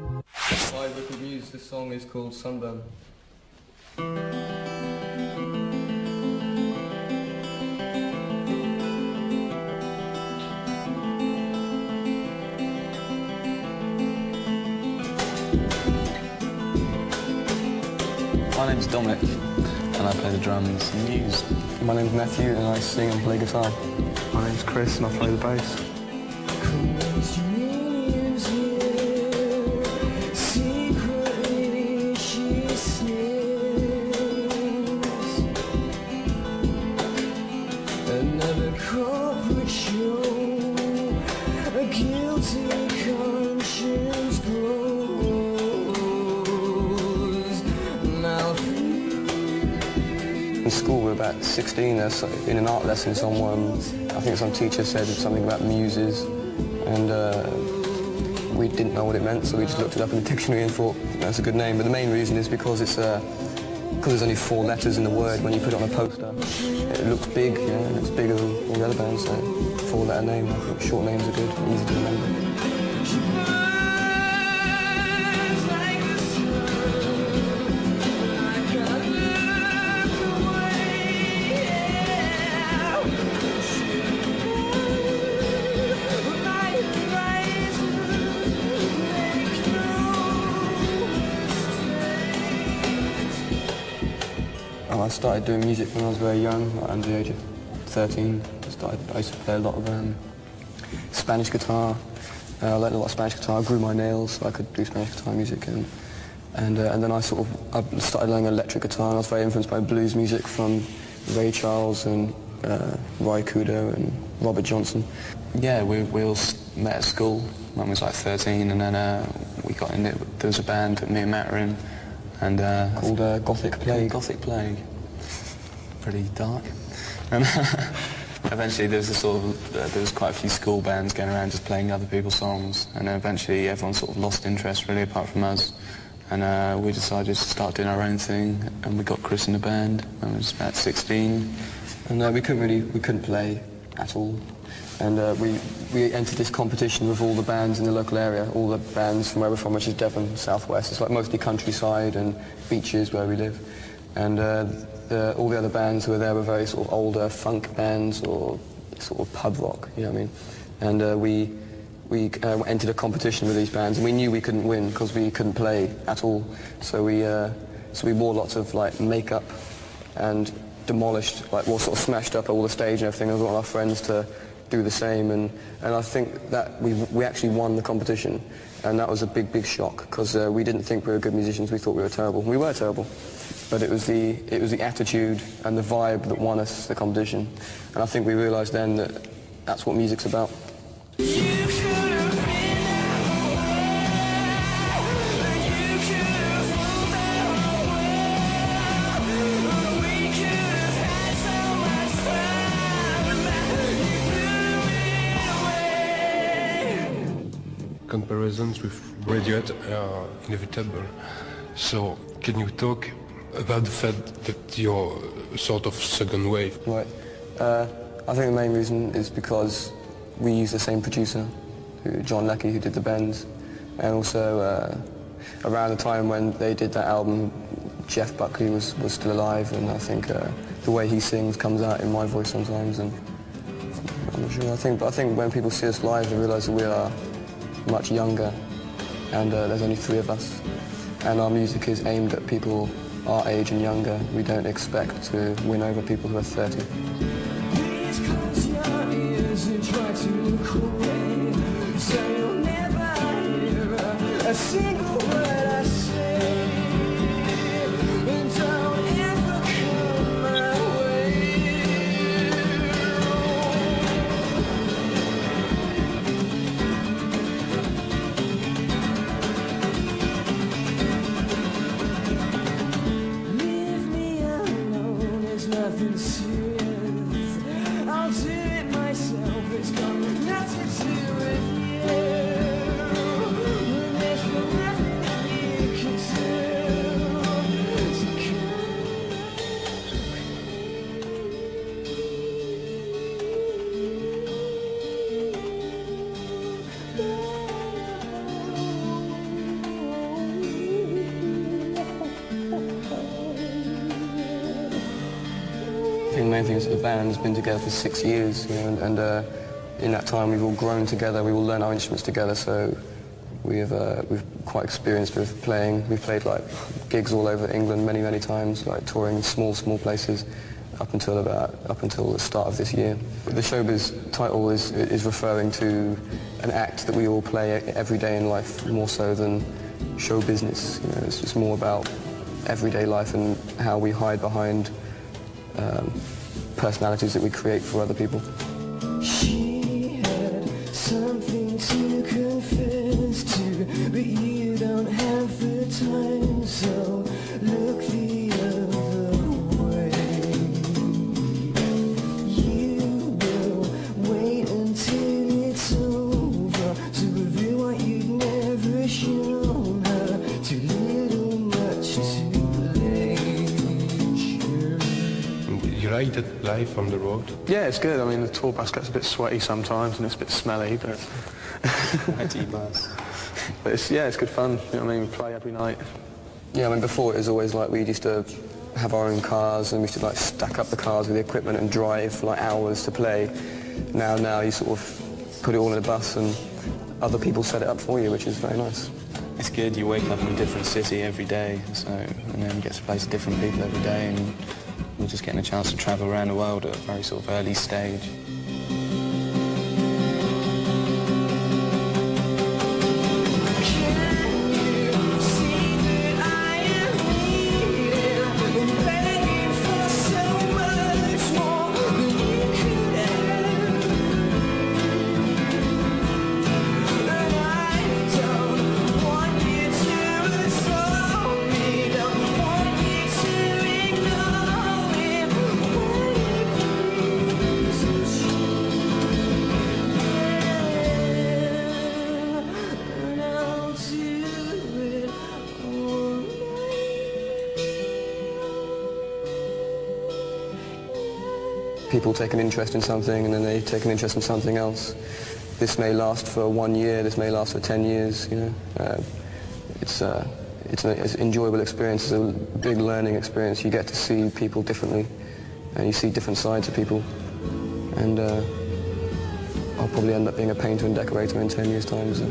By Wicked Muse, this song is called Sunburn. My name's Dominic and I play the drums in Muse. My name's Matthew and I sing and play guitar. My name's Chris and I play the bass. In school we were about 16 there, so in an art lesson someone, I think some teacher said something about muses, and we didn't know what it meant, so we just looked it up in the dictionary and thought that's a good name. But the main reason is because it's because there's only 4 letters in the word. When you put it on a poster, it looks big, you know, it's bigger than all the other bands, so 4-letter name. I think short names are good, easy to remember. I started doing music when I was very young, like under the age of 13. I used to play a lot of Spanish guitar. I learned a lot of Spanish guitar. I grew my nails so I could do Spanish guitar music, and then I started learning electric guitar, and I was very influenced by blues music from Ray Charles and Ry Cooder and Robert Johnson. Yeah, we all met at school when I was like 13, and then we got in it. There was a band that me and Matt were in, and called Gothic Plague. Gothic Plague. Pretty dark. And eventually there was quite a few school bands going around just playing other people's songs, and then eventually everyone sort of lost interest really apart from us, and we decided to start doing our own thing, and we got Chris in the band when I was about 16, and we couldn't play at all, and we entered this competition with all the bands in the local area, all the bands from where we're from, which is Devon, southwest. It's like mostly countryside and beaches where we live, and all the other bands who were there were very sort of older funk bands or sort of pub rock, you know what I mean? And we entered a competition with these bands, and we knew we couldn't win because we couldn't play at all. So we wore lots of like makeup and demolished, like, sort of smashed up all the stage and everything. I got our friends to do the same, and I think that we actually won the competition, and that was a big shock because we didn't think we were good musicians. We thought we were terrible. We were terrible. But it was the attitude and the vibe that won us the competition, and I think we realised then that that's what music's about. Comparisons with Radiohead are inevitable. So, can you talk about the fact that you're sort of second wave? Right. I think the main reason is because we use the same producer, John Leckie, who did the bends, and also around the time when they did that album, Jeff Buckley was still alive, and I think the way he sings comes out in my voice sometimes, and I'm not sure. I think when people see us live, they realise that we are much younger, and there's only 3 of us, and our music is aimed at people our age and younger. We don't expect to win over people who are 30. Please close your ears and try to look away, so you'll never hear a single word I say, and don't ever come my way. Nothing serious, I'll do it myself, it's got nothing to do with you. There's nothing main thing is that the band's been together for 6 years, you know, and in that time we've all grown together, we all learn our instruments together, so we've quite experienced with playing. We've played like gigs all over England many times, like touring in small places up until the start of this year. The showbiz title is referring to an act that we all play every day in life, more so than show business. You know, it's just more about everyday life and how we hide behind personalities that we create for other people. She had something to confess to, but you don't have the time, so look the other way. You will wait until it's over to reveal what you've never shown her. Too little, much too late. You like it live on the road? Yeah, it's good. I mean, the tour bus gets a bit sweaty sometimes and it's a bit smelly, but... Sweaty bus. But it's good fun. You know what I mean? We play every night. Yeah, I mean, before it was always like we used to have our own cars and we used to like stack up the cars with the equipment and drive for like hours to play. Now you sort of put it all in a bus and other people set it up for you, which is very nice. It's good. You wake up in a different city every day, and then you get to play to different people every day, and you're just getting a chance to travel around the world at a very sort of early stage. People take an interest in something and then they take an interest in something else. This may last for 1 year, this may last for 10 years, you know. It's an enjoyable experience, it's a big learning experience. You get to see people differently and you see different sides of people. And I'll probably end up being a painter and decorator in 10 years' time. So.